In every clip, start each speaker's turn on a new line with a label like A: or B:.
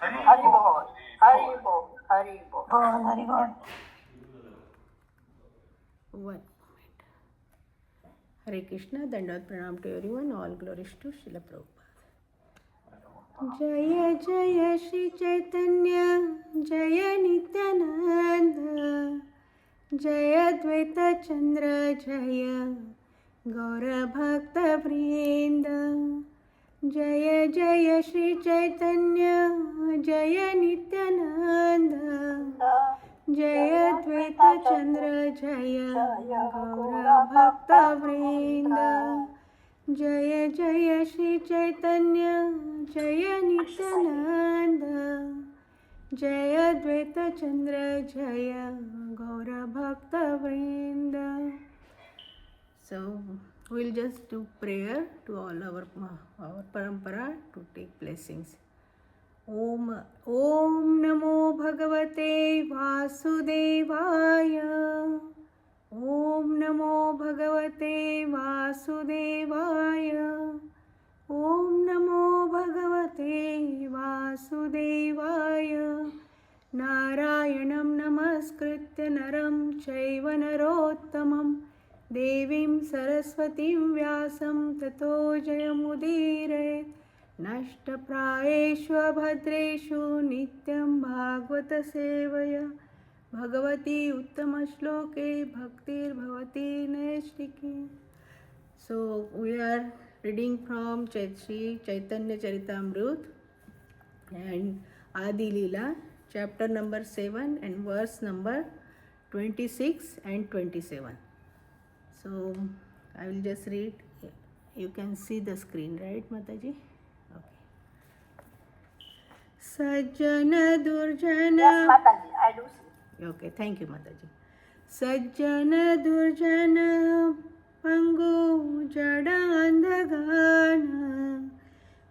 A: हरि बोल, हरि बोल, हरि बोल, बोल हरि बोल.
B: One moment. Hare Krishna, Dandavat Pranam to everyone, all glories to Srila Prabhupada. Jaya Jaya Shri Chaitanya, Jaya Nityananda, Jaya Dvaita Chandra, Jaya Gaura Bhakta Vrinda. Jaya Jaya Shri Chaitanya, Jaya Nityananda, Jaya Dvaita Chandra, Jaya Gaura Bhakta Vrinda. Jaya Jaya Shri Chaitanya, Jaya Nityananda, Jaya Dvaita Chandra, Jaya Gaura Bhakta Vrinda. So we'll just do prayer to all our parampara to take blessings. Om Namo Bhagavate Vasudevaya. Om Namo Bhagavate Vasudevaya. Om Namo Bhagavate Vasudevaya. Narayanam Namaskritya Naram Chaiva Narottamam Devim Saraswatim Vyasam Tato Jayamudire Nashtaprayeshu Bhadreshu Nityam Bhagavata Sevaya Bhagavati Uttama Shloke Bhaktir Bhavati Naistiki. So we are reading from Sri Chaitanya Charitamrut and Adi Leela, chapter number 7 and verse number 26 and 27. So I will just read. You can see the screen, right, Mataji? Okay. Sajjana Durjana.
A: Yes, Mataji, I do see.
B: Okay, thank you, Mataji. Sajjana Durjana Pangu Jada Andagana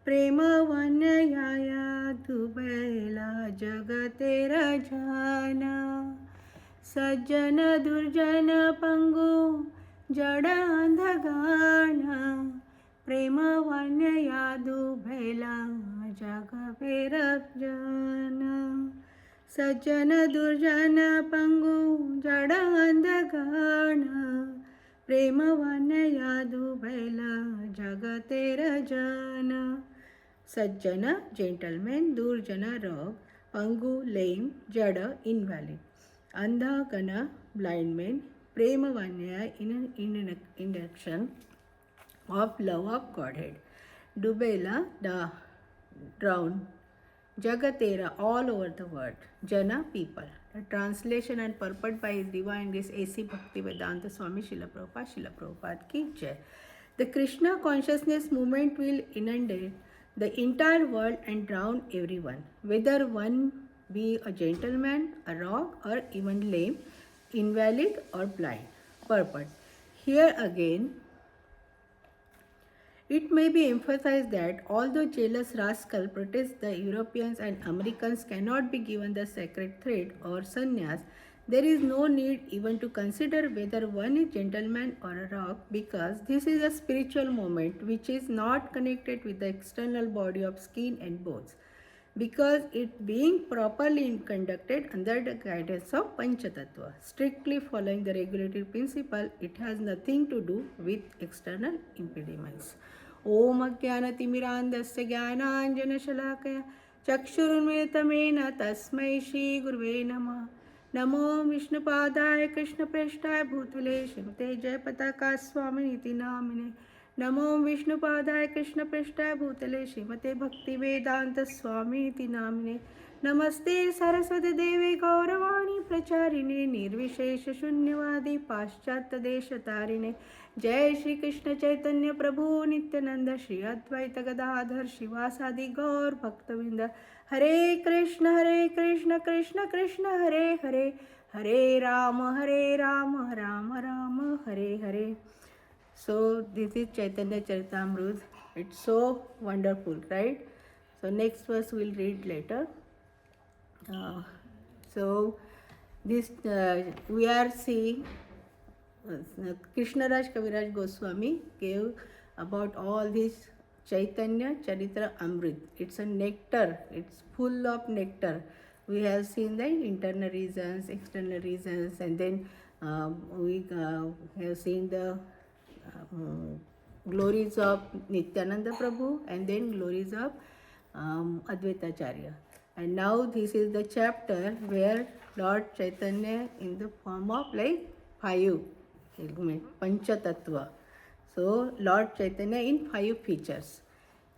B: Premavanyaya Dubela Jagatera Jana. Sajjana Durjana Pangu Jada Andagana Premavanyaya Dubela Jagatera Jana. Sajjana Durjana Pangu Jada Andagana Premavanyaya Dubela Jagatera Jana. Sajjana, gentleman, Durjana, rogue, Pangu, lame, Jada, invalid. Andha, Gana, blind man, Premavanyaya, in induction of love of Godhead. Dubela, the drowned. Jagatera, all over the world. Jana, people. The translation and purport by His Divine Grace A.C. Bhaktivedanta Swami Srila Prabhupada ki Jai. The Krishna consciousness movement will inundate the entire world and drown everyone, whether one be a gentleman, a rogue, or even lame, invalid, or blind. Purport. Here again, it may be emphasized that although jealous rascal protests the Europeans and Americans cannot be given the sacred thread or sannyas, there is no need even to consider whether one is gentleman or a rock, because this is a spiritual moment which is not connected with the external body of skin and bones, because it being properly conducted under the guidance of Panchatattva, strictly following the regulatory principle, it has nothing to do with external impediments. ओम अज्ञानतिमिरान्धस्य ज्ञानाञ्जनशलाकया चक्षुरुन्मिलितमेन तस्मै श्रीगुरुवे नमः. नमो विष्णुपादाय कृष्णप्रेष्ठाय भूतले श्रीमते जयपताका स्वामिनीति नामिने. नमो विष्णुपादाय कृष्णप्रेष्ठाय भूतले श्रीमते भक्तिवेदांत स्वामिनीति नामिने. नमस्ते सरस्वती देवे गौरवाणी प्रचारिणे निर्विशेष शून्यवादी पाश्चात्य देश तारिणे. जय श्री कृष्ण चैतन्य प्रभु नित्यानंद श्री अद्वैत गदाधर शिवासादि गौर भक्तविंद. हरे कृष्ण कृष्ण कृष्ण हरे हरे, हरे Ram Ram Ram Hare Hare. So this is Chaitanya Charitamrut. It's so wonderful, right? So next verse we'll read later. So this we are seeing Krishnaraj Kaviraj Goswami gave about all these Chaitanya Charitra Amrit. It's a nectar, it's full of nectar. We have seen the internal reasons, external reasons, and then we have seen the glories of Nityananda Prabhu and then glories of Advaitacharya. And now this is the chapter where Lord Chaitanya in the form of like five elements, Pancha Tattva. So Lord Chaitanya in five features.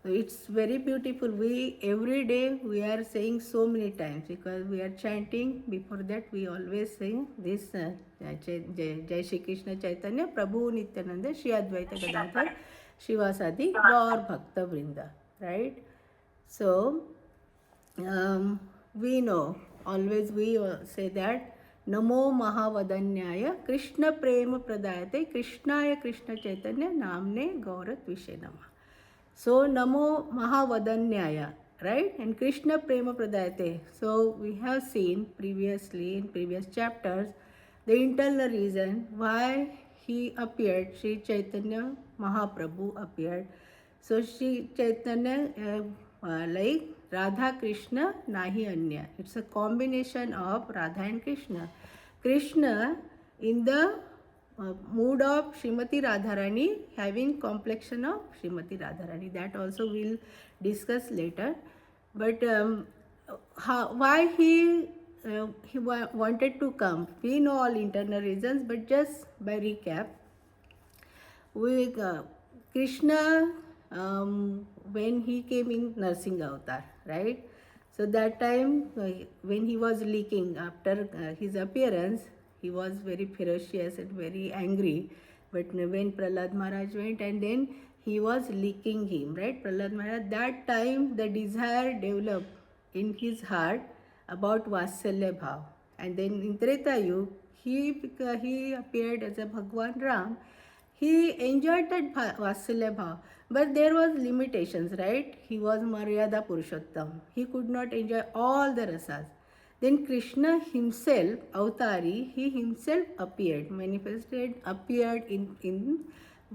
B: So it's very beautiful. We every day we are saying so many times because we are chanting. Before that we always sing this Jai Shri Krishna Chaitanya Prabhu Nityananda Shri Advaita Gadadhar Shivasadi Gaur Bhakta Vrinda. Right? So we know always we say that Namo Mahavadanyaya Krishna Prema Pradayate Krishnaya Krishna Chaitanya Namne Gaurat Vishe Namah. So Namo Mahavadanyaya, right? And Krishna Prema Pradayate. So we have seen previously in previous chapters the internal reason why he appeared, Sri Chaitanya Mahaprabhu appeared. So Sri Chaitanya like Radha Krishna Nahi Anya. It's a combination of Radha and Krishna. Krishna in the mood of Srimati Radharani having complexion of Srimati Radharani. That also we'll discuss later. But why he wanted to come? We know all internal reasons, but just by recap, we Krishna when he came in Narsingha Avatar, right? So that time when he was leaking after his appearance, he was very ferocious and very angry. But when Prahlad Maharaj went and then he was leaking him, right? Prahlad Maharaj, that time the desire developed in his heart about Vatsalya Bhav. And then in Treta Yuga, he appeared as a Bhagwan Ram. He enjoyed that Vatsalya Bhav. But there was limitations, right? He was Maryada Purushottam. He could not enjoy all the rasas. Then Krishna himself, Avatari, he himself appeared, manifested, appeared in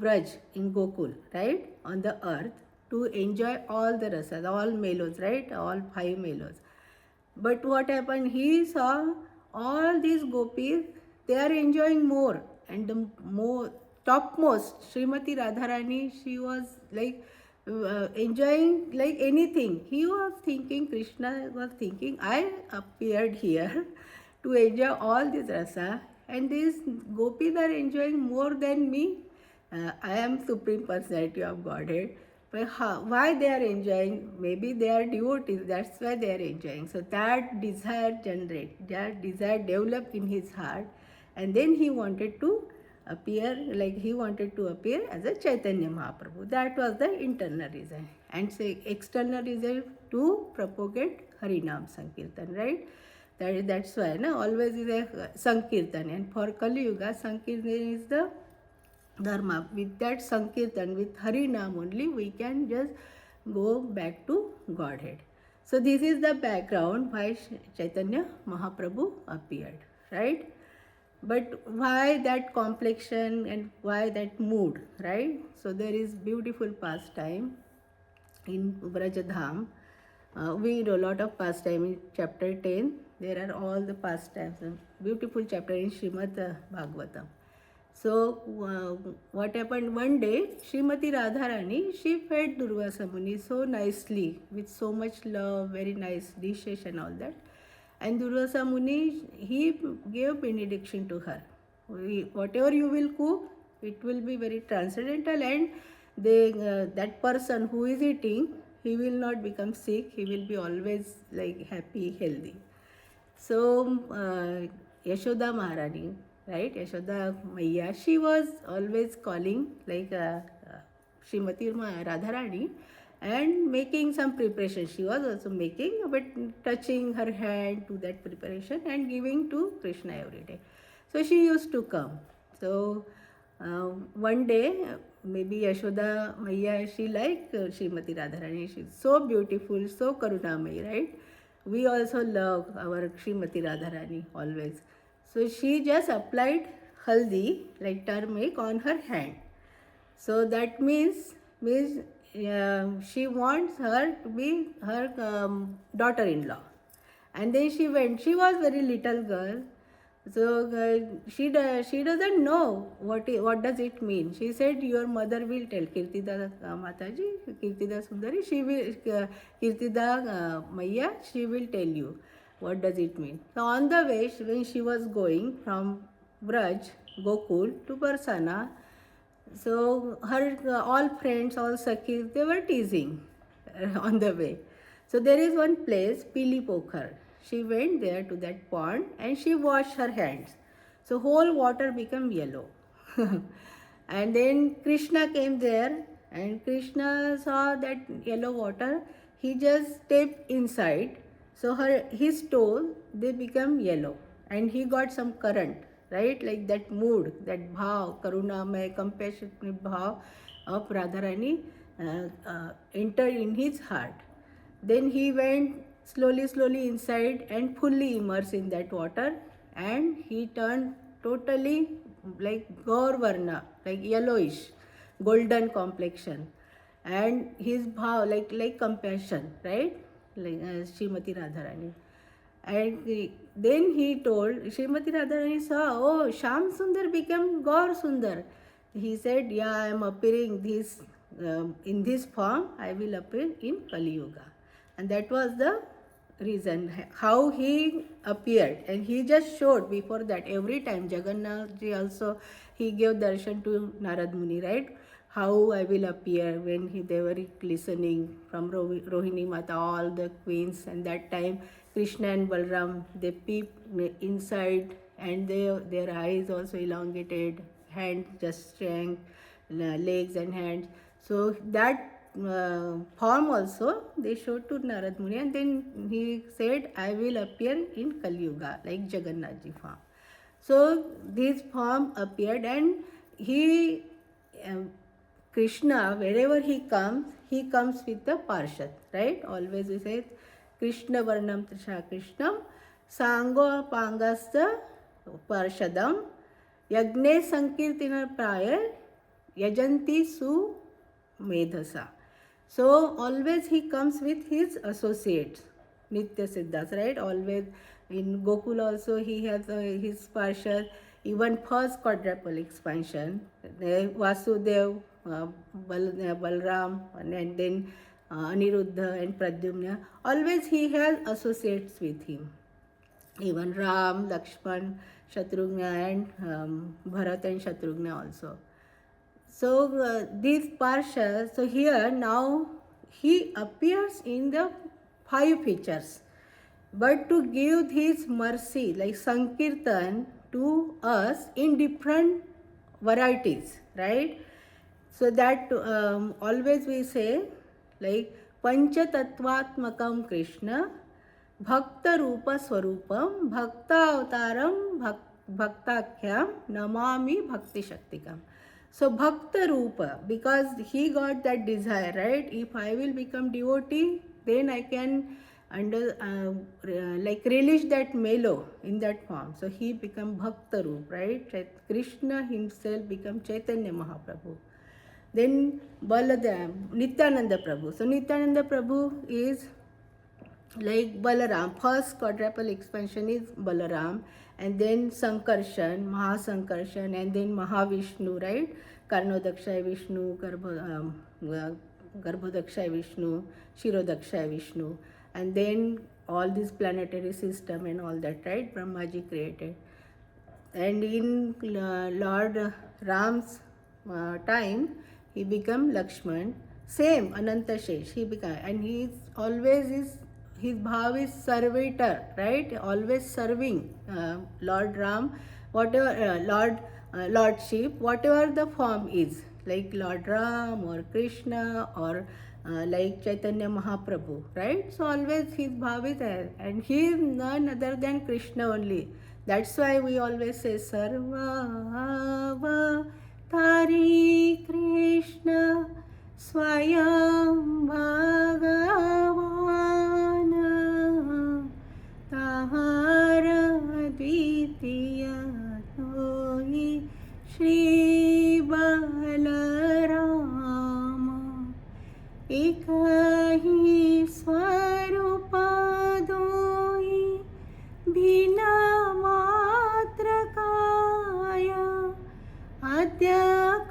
B: Vraj, in Gokul, right? On the earth to enjoy all the rasas, all melos, right? All five melos. But what happened? He saw all these gopis, they are enjoying more. And the more topmost, Srimati Radharani, she was like enjoying like anything. He was thinking, Krishna was thinking, I appeared here to enjoy all this rasa, and these gopis are enjoying more than me. I am Supreme Personality of Godhead. But why they are enjoying? Maybe they are devotees, that's why they are enjoying. So that desire developed in his heart, and then he wanted to appear as a Chaitanya Mahaprabhu. That was the internal reason. And say external reason to propagate Harinam Sankirtan, right? That's why always is a Sankirtan. And for Kali Yuga, Sankirtan is the Dharma. With that Sankirtan, with Harinam only, we can just go back to Godhead. So this is the background why Chaitanya Mahaprabhu appeared, right? But why that complexion and why that mood, right? So there is beautiful pastime in Vrajadham. We know a lot of pastime in chapter 10. There are all the pastimes, beautiful chapter in Srimad Bhagavatam. So what happened one day, Srimati Radharani, she fed Durvasa Muni so nicely, with so much love, very nice dishes and all that. And Durvasa Muni, he gave benediction to her. Whatever you will cook, it will be very transcendental, and that person who is eating, he will not become sick, he will be always like happy, healthy. So Yashoda Maharani, right, Yashoda Maiya, she was always calling like Srimati Radharani and making some preparation. She was also making, but touching her hand to that preparation and giving to Krishna every day. So she used to come. So one day, maybe Yashoda Maiya, she liked Srimati Radharani. She's so beautiful, so Karunamayi, right? We also love our Srimati Radharani always. So she just applied haldi, like turmeric, on her hand. So that means she wants her to be her daughter-in-law. And then she went. She was very little girl, so she doesn't know what does it mean. She said, "Your mother will tell Kirtida Mataji, Kirtida Sundari. She will Kirtida Maiya. She will tell you what does it mean." So on the way, when she was going from Braj, Gokul to Barsana, so her all friends, all Sakhis, they were teasing on the way. So there is one place, Pili Pokhar. She went there to that pond and she washed her hands. So whole water became yellow. And then Krishna came there and Krishna saw that yellow water. He just stepped inside. So his toes, they become yellow and he got some current, right? Like that mood, that bhav, karunamay, compassionate bhav of Radharani entered in his heart. Then he went slowly inside and fully immersed in that water, and he turned totally like Gaur Varna, like yellowish, golden complexion. And his bhav, like compassion, right? Like Srimati Radharani. And then he told, Srimati Radharani saw, oh, Sham Sundar became Gaur Sundar. He said, yeah, I am appearing this in this form, I will appear in Kali Yuga. And that was the reason how he appeared. And he just showed before that every time Jagannath ji also, he gave darshan to Narad Muni, right? How I will appear when they were listening from Rohini Mata, all the queens. And that time Krishna and Balram, they peep inside and their eyes also elongated, hands just shrank, legs and hands. So that form also they showed to Narad Muni, and then he said, I will appear in Kali Yuga, like Jagannath ji form. So this form appeared, and he, Krishna, wherever he comes with the Parshad, right? Always we say, Krishna Varnam Trisha Krishnam, Sango Pangasta Parshadam, Yagne Sankirtina Prayar, Yajanti Su Medhasa. So always he comes with his associates, Nitya Siddhas, right? Always in Gokul also he has his Parshad. Even first quadruple expansion, Vasudev, Balram, and then Aniruddha and Pradyumna, always he has associates with him. Even Ram, Lakshman, Shatrughna, and Bharat and Shatrughna also. So these Parshas, so here now he appears in the 5 features. But to give his mercy, like Sankirtan, to us in different varieties, right? So that always we say, like Pancha Tattvatmakam Krishna, Bhakta Rupa Swarupam, Bhakta Avtaram, Bhaktakhyam, Namami Bhakti Shaktikam. So Bhakta Rupa, because he got that desire, right? If I will become devotee, then I can relish that mellow in that form. So he become Bhakta Rupa, right? Krishna himself become Chaitanya Mahaprabhu. Then Balaram, Nityananda Prabhu. So Nityananda Prabhu is like Balaram. First quadruple expansion is Balaram, and then Sankarshan, Mahasankarshan, and then Mahavishnu, right? Karnodakshay Vishnu, Garbhodakshay Vishnu, Shirodakshay Vishnu, and then all this planetary system and all that, right? Brahmaji created. And in Lord Ram's time, he became Lakshman. Same Ananta Shesh, he became, and he is always his bhav is servitor, right? Always serving Lord Ram, whatever Lordship, whatever the form is, like Lord Ram or Krishna or like Chaitanya Mahaprabhu, right? So always his bhav is there, and he is none other than Krishna only. That's why we always say Sarva Tari Krishna Swayam Bhagavan Tahara Dvitiya Noi Shri Balarama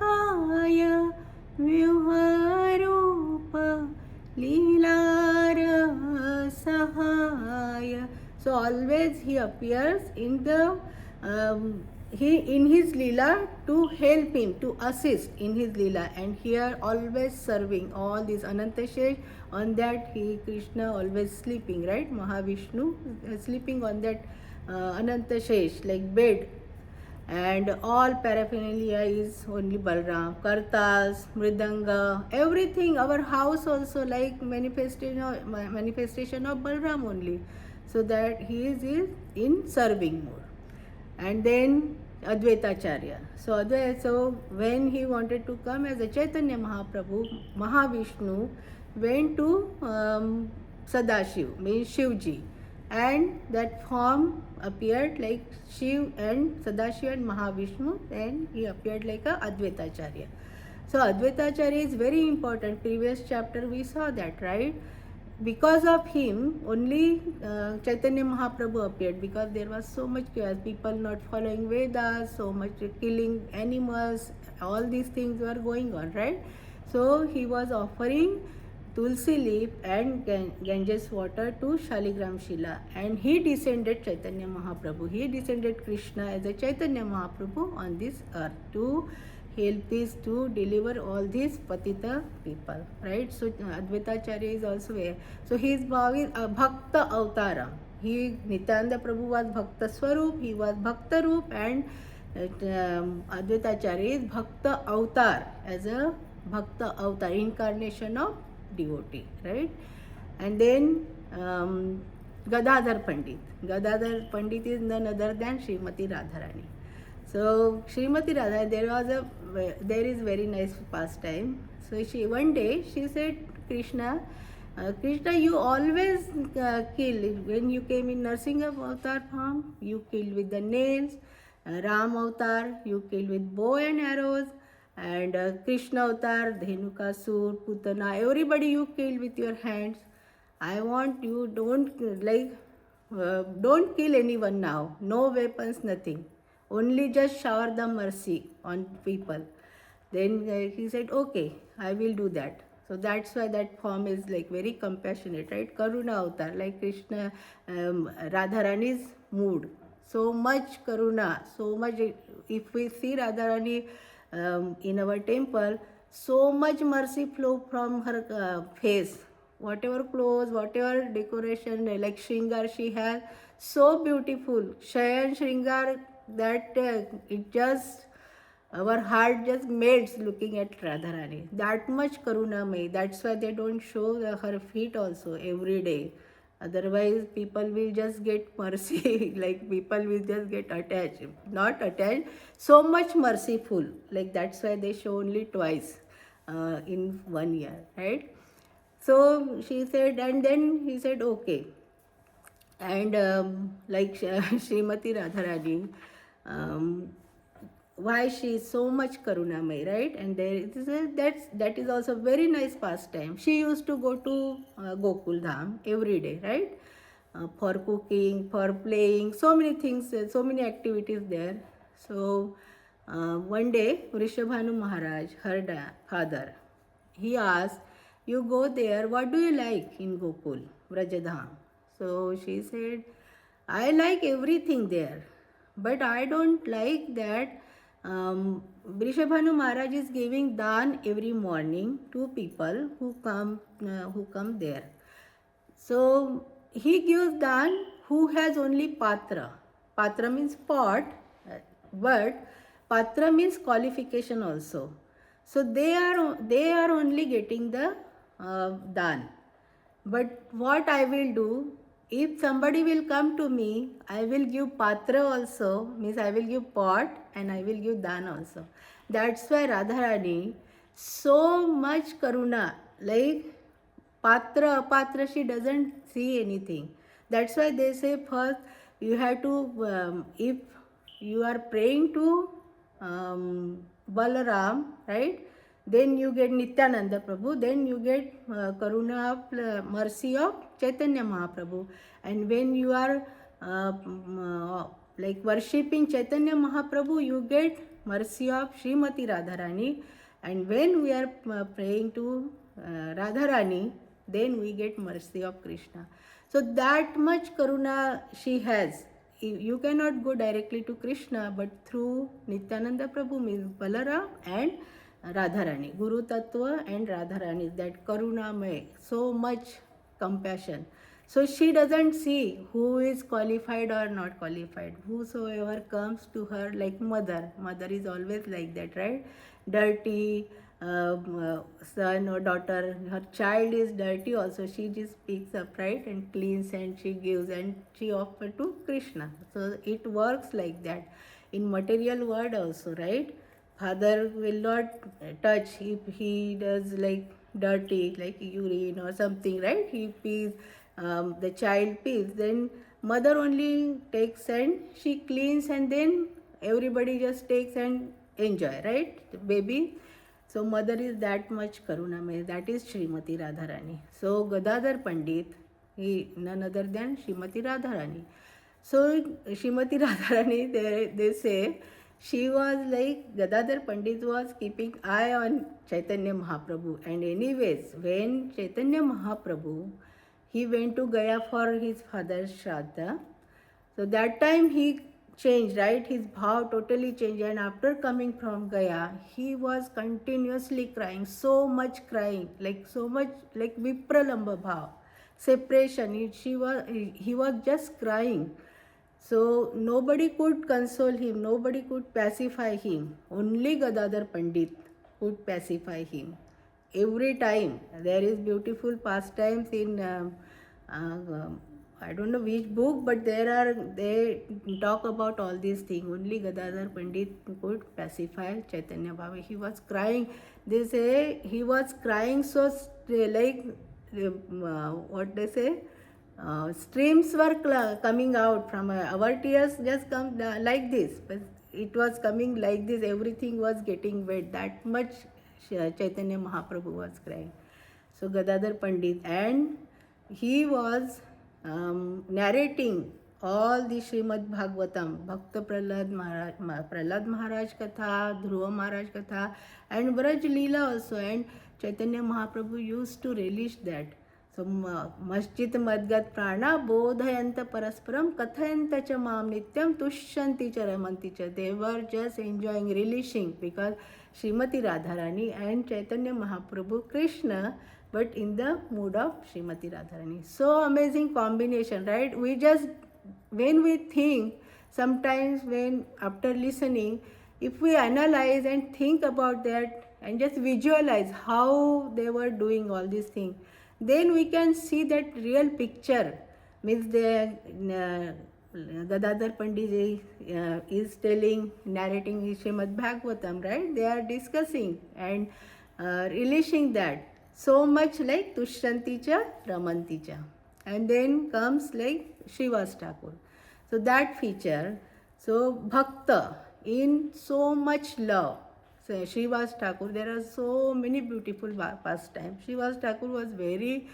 B: काय व्यूहरूप लीलार सहाय. So always he appears in the he in his lila to help him, to assist in his lila, and here always serving all these Anantashesh. On that he Krishna always sleeping, right? Mahavishnu sleeping on that Anantashesh like bed, and all paraphernalia is only Balram, kartas, mridanga, everything. Our house also like manifestation of Balram only, so that he is in serving mode. And then Advaitacharya. So when he wanted to come as a Chaitanya Mahaprabhu, Mahavishnu went to Sadashiv, means Shivji, and that form appeared like Shiv and Sadashiv and Mahavishnu, and he appeared like a Advaitacharya. So Advaitacharya is very important. Previous chapter we saw that, right? Because of him only Chaitanya Mahaprabhu appeared, because there was so much chaos, people not following Vedas, so much killing animals, all these things were going on, right? So he was offering Tulsi leaf and Ganges water to Shaligram Shila, and he descended Chaitanya Mahaprabhu. He descended Krishna as a Chaitanya Mahaprabhu on this earth to help this, to deliver all these patita people, right? So Advaitacharya is also there. So his bhav is Bhakta Avtaram. He Nityananda Prabhu was Bhakta Swarup, he was Bhakta Roop, and Advaitacharya is Bhakta Avatar, as a Bhakta Avatar, incarnation of devotee, right? And then Gadadhar Pandit. Gadadhar Pandit is none other than Srimati Radharani. So Srimati Radha, there is very nice pastime. So one day she said, Krishna, you always kill. When you came in Narsinga Avatar form, you killed with the nails. Ram Avatar, you killed with bow and arrows. And Krishna Avatar, Dhenukasur, Putana, everybody you killed with your hands. I want you don't kill anyone now. No weapons, nothing. Only just shower the mercy on people. Then he said, okay, I will do that. So that's why that form is like very compassionate, right? Karuna Avatar, like Krishna, Radharani's mood. So much Karuna, so much. If we see Radharani in our temple, so much mercy flow from her face. Whatever clothes, whatever decoration, like Shringar she has, so beautiful. Shayan Shringar, that it just, our heart just melts looking at Radharani. That much Karunamay. That's why they don't show her feet also every day. Otherwise, people will just get mercy, like people will just get attached. Not attached, so much merciful. Like that's why they show only twice in 1 year, right? So she said, and then he said, okay. And like Srimati Radharani, why she is so much Karunamay, right? And that is also very nice pastime. She used to go to Gokul Dham every day, right? For cooking, for playing, so many things, so many activities there. So one day, Vrishabhanu Maharaj, her father, he asked, you go there, what do you like in Gokul, Vrajadham? So she said, I like everything there, but I don't like that Vrishabhanu Maharaj is giving dan every morning to people who come there. So he gives dan who has only patra. Patra means pot, but patra means qualification also. So they are only getting the dan. But what I will do, if somebody will come to me, I will give patra also, means I will give pot, and I will give dan also. That's why Radharani, so much karuna, like patra, apatra, she doesn't see anything. That's why they say first you have to, if you are praying to Balaram, right? Then you get Nityananda Prabhu, then you get Karuna of mercy of Chaitanya Mahaprabhu. And when you are like worshipping Chaitanya Mahaprabhu, you get mercy of Srimati Radharani, and when we are praying to Radharani, then we get mercy of Krishna. So that much karuna she has. You cannot go directly to Krishna, but through Nityananda Prabhu means Balaram and Radharani, Guru Tattva and Radharani, that karuna may, so much compassion. So she doesn't see who is qualified or not qualified. Whosoever comes to her, like mother is always like that, right? Dirty son or daughter, her child is dirty also, she just picks up, right, and cleans, and she gives, and she offers to Krishna. So it works like that in material world also, right? Father will not touch if he does like dirty, like urine or something, right? He pees, the child pees, then mother only takes and she cleans, and then everybody just takes and enjoy, right? The baby. So mother is that much karunamay. That is Srimati Radharani. So Gadadhar Pandit, he none other than Srimati Radharani. So Srimati Radharani, they say she was like, Gadadhar Pandit was keeping eye on Chaitanya Mahaprabhu. And anyways, when Chaitanya Mahaprabhu, he went to Gaya for his father's Shraddha, so that time he changed, right? His bhav totally changed, and after coming from Gaya, he was continuously crying, so much crying, like so much like Vipralamba bhav, separation. He was just crying. So nobody could console him, nobody could pacify him. Only Gadadhar Pandit could pacify him. Every time there is beautiful pastimes in I don't know which book, but they talk about all these things. Only Gadadhar Pandit could pacify Chaitanya Baba. He was crying. They say he was crying so like what they say. Streams were coming out from our tears just come like this, but it was coming like this. Everything was getting wet. That much Chaitanya Mahaprabhu was crying. So Gadadhar Pandit, and he was narrating all the Srimad Bhagavatam, Bhakta Prahlad Maharaj Katha, Dhruva Maharaj Katha, and Braj Leela also. And Chaitanya Mahaprabhu used to relish that. So Masjid Madgat Prana Bodhayanta Parasparam Kathayanta Cha Mam Nityam Tushyanti Cha Ramanti Cha. They were just enjoying, relishing, because Srimati Radharani and Chaitanya Mahaprabhu, Krishna, but in the mood of Srimati Radharani. So amazing combination, right? We just, when we think, sometimes when after listening, if we analyze and think about that and just visualize how they were doing all these things, then we can see that real picture. Means Gadadhar Pandit is telling, narrating Srimad Bhagavatam, right? They are discussing and relishing that. So much like Tushyanti Cha, Ramanti Cha. And then comes like Srivas Thakur. So that feature, so Bhakta, in so much love. So Srivas Thakur, there are so many beautiful pastimes. Srivas Thakur was very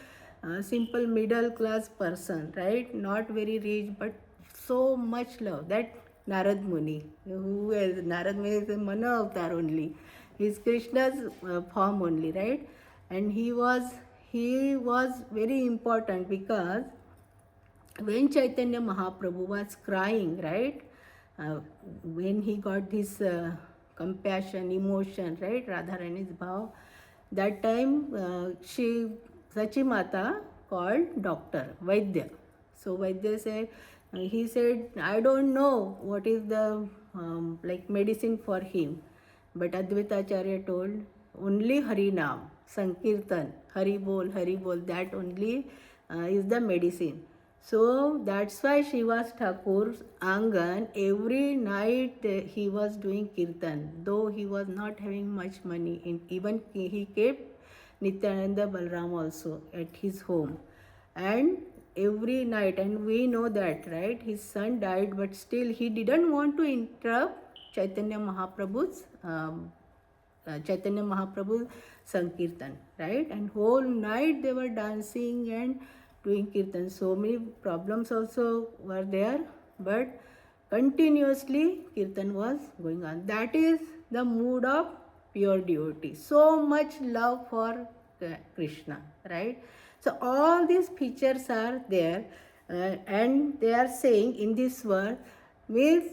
B: simple middle class person, right? Not very rich, but so much love. That Narad Muni, who is Narad Muni, is a Mana avatar only. He is Krishna's form only, right? And he was very important, because when Chaitanya Mahaprabhu was crying, right? When he got this compassion, emotion, right? Radharani's bhav, that time Sachi Mata called doctor, Vaidya. So Vaidya said, he said, I don't know what is the like medicine for him. But Advaita Acharya told, only Harinam, Sankirtan, Hari Bol, that only is the medicine. So that's why Srivas Thakur's Angan, every night he was doing Kirtan, though he was not having much money. Even he kept Nityananda Balram also at his home. And every night, and we know that, right? His son died, but still he didn't want to interrupt Chaitanya Mahaprabhu's Sankirtan, right? And whole night they were dancing and doing Kirtan. So many problems also were there, but Continuously kirtan was going on. That is the mood of pure devotee. So much love for Krishna, right? So all these features are there, and they are saying in this verse, means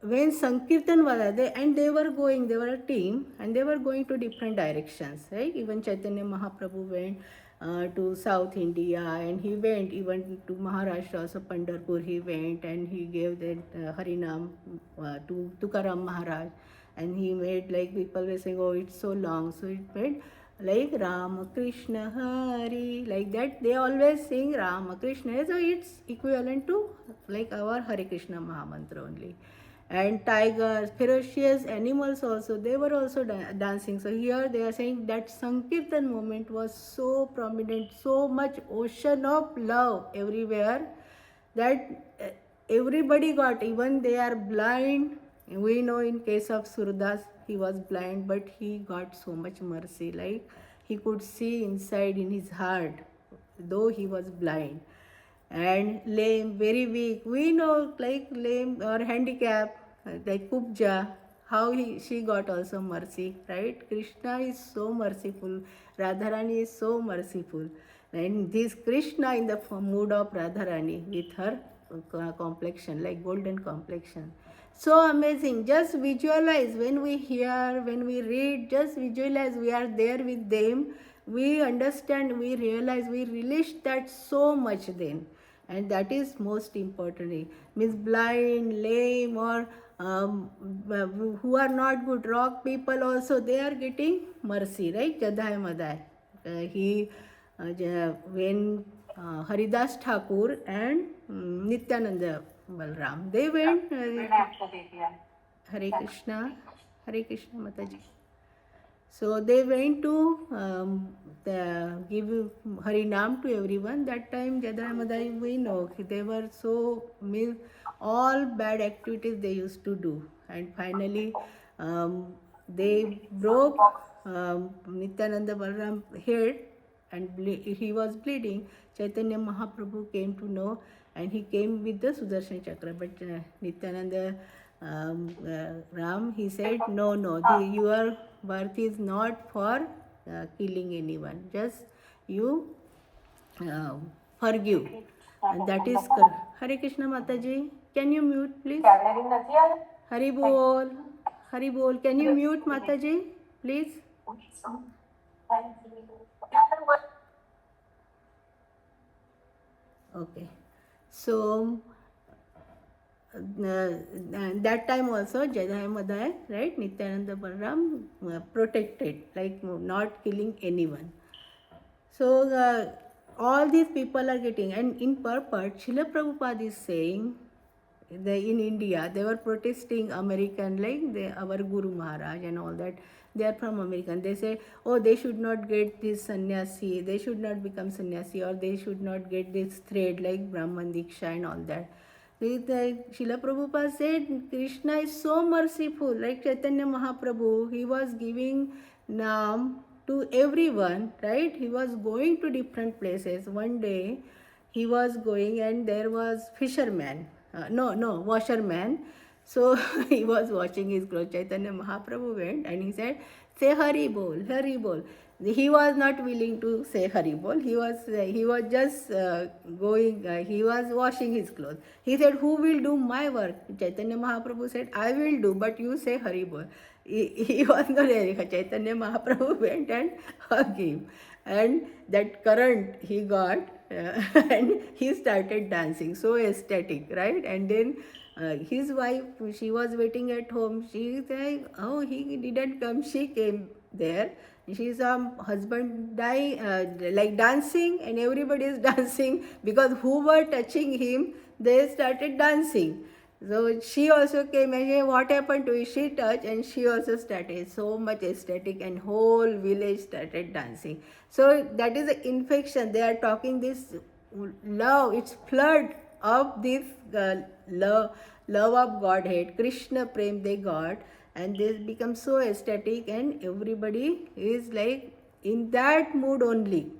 B: when Sankirtan was there, and they were a team, and they were going to different directions, right? Even Chaitanya Mahaprabhu went to South India, and he went even to Maharashtra, also Pandharpur he went, and he gave that Harinam to Tukaram Maharaj, and he made, like, people were saying, oh, it's so long, so it made like Rama Krishna Hari, like that. They always sing Rama Krishna, so it's equivalent to like our Hare Krishna Mahamantra only. And tigers, ferocious animals also, they were also dancing. So here they are saying that Sankirtan moment was so prominent, so much ocean of love everywhere, that everybody got, even they are blind. We know in case of Surdas, he was blind, but he got so much mercy, like he could see inside in his heart, though he was blind. And lame, very weak, we know, like lame or handicap, like Kubja, how she got also mercy, right? Krishna is so merciful, Radharani is so merciful, and this Krishna in the mood of Radharani with her complexion, like golden complexion, so amazing. Just visualize, when we hear, when we read, just visualize we are there with them, we understand, we realize, we relish that so much then. And that is most important. Means blind, lame, or who are not good, rock people also, they are getting mercy, right? Jadai Madai. When Haridas Thakur and Nityananda Balram, they went, Hare Krishna, Hare Krishna Mataji. So they went to give Harinam to everyone. That time Jadai Madai, we know, they were so, all bad activities they used to do. And finally they broke Nityananda Balram head, and he was bleeding. Chaitanya Mahaprabhu came to know, and he came with the Sudarshan Chakra. But Nityananda Ram, he said, no, your birth is not for killing anyone. Just you forgive. And that is Hare Krishna Mataji. Can you mute, please? Hari Bol. Hari Bol. Can you mute, Mataji, please? Okay. So that time also Jadai Madai, right, Nityananda Balram protected, like not killing anyone. So all these people are getting, and in purport Srila Prabhupada is saying, in India they were protesting American, like our Guru Maharaj and all that, they are from American. They say, oh, they should not get this sannyasi, they should not become sannyasi, or they should not get this thread like Brahman Diksha and all that. Srila Prabhupada said Krishna is so merciful, like Chaitanya Mahaprabhu, he was giving Naam to everyone, right? He was going to different places. One day he was going, and there was fisherman, washerman. So he was washing his clothes. Chaitanya Mahaprabhu went and he said, say Hari Bol, Hari Bol. He was not willing to say Hari Bol. He was just going, he was washing his clothes. He said, who will do my work? Chaitanya Mahaprabhu said, I will do, but you say Hari Bol. He was not there. Chaitanya Mahaprabhu went and hugged him. And that current he got, and he started dancing, so ecstatic, right? And then his wife, she was waiting at home. She said, oh, he didn't come. She came there. She saw husband like dancing, and everybody is dancing, because who were touching him, they started dancing. So she also came and said, what happened to you? She touched, and she also started, so much ecstatic, and whole village started dancing. So that is the infection. They are talking this love, it's flood of this love of Godhead, Krishna Prem they got, and they become so ecstatic, and everybody is like in that mood only.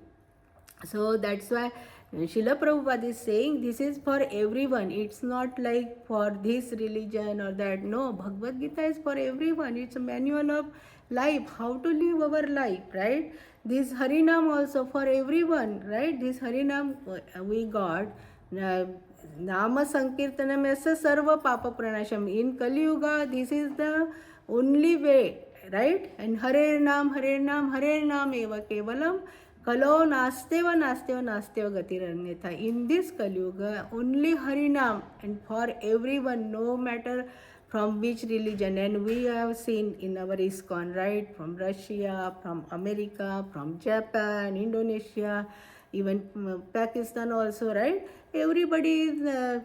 B: So that's why Srila Prabhupada is saying this is for everyone. It's not like for this religion or that. No, Bhagavad Gita is for everyone. It's a manual of life, how to live our life, right? This Harinam also for everyone, right? This Harinam we got. Nama Sankirtanam as a Sarva Papa Pranasham. In Kali Yuga, this is the only way, right? And Hare Nam, Hare Nam, Hare Nam eva kevalam. Kalo nasteva nasteva nasteva gatiranyatha. In this Kalyuga, only Harinam and for everyone, no matter from which religion. And we have seen in our ISKCON, right? From Russia, from America, from Japan, Indonesia, even Pakistan also, right? Everybody is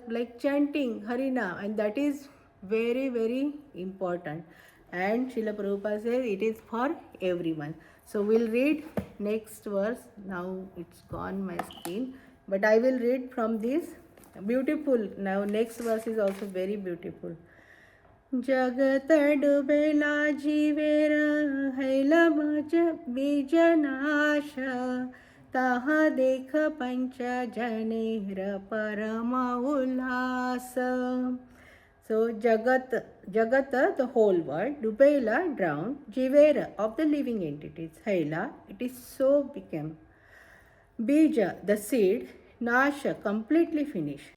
B: like chanting Harinam, and that is very, very important. And Srila Prabhupada says it is for everyone. So we'll read next verse. Now it's gone my screen, but I will read from this. Beautiful. Now next verse is also very beautiful. जगत डुबेला जीवेर हैला बीजनाश ताहा देख पंच जनेर परम उल्लास. So Jagat, the whole world, Dubela, drowned, Jivera, of the living entities, Haila, it is so became. Bija, the seed, Nasha, completely finished.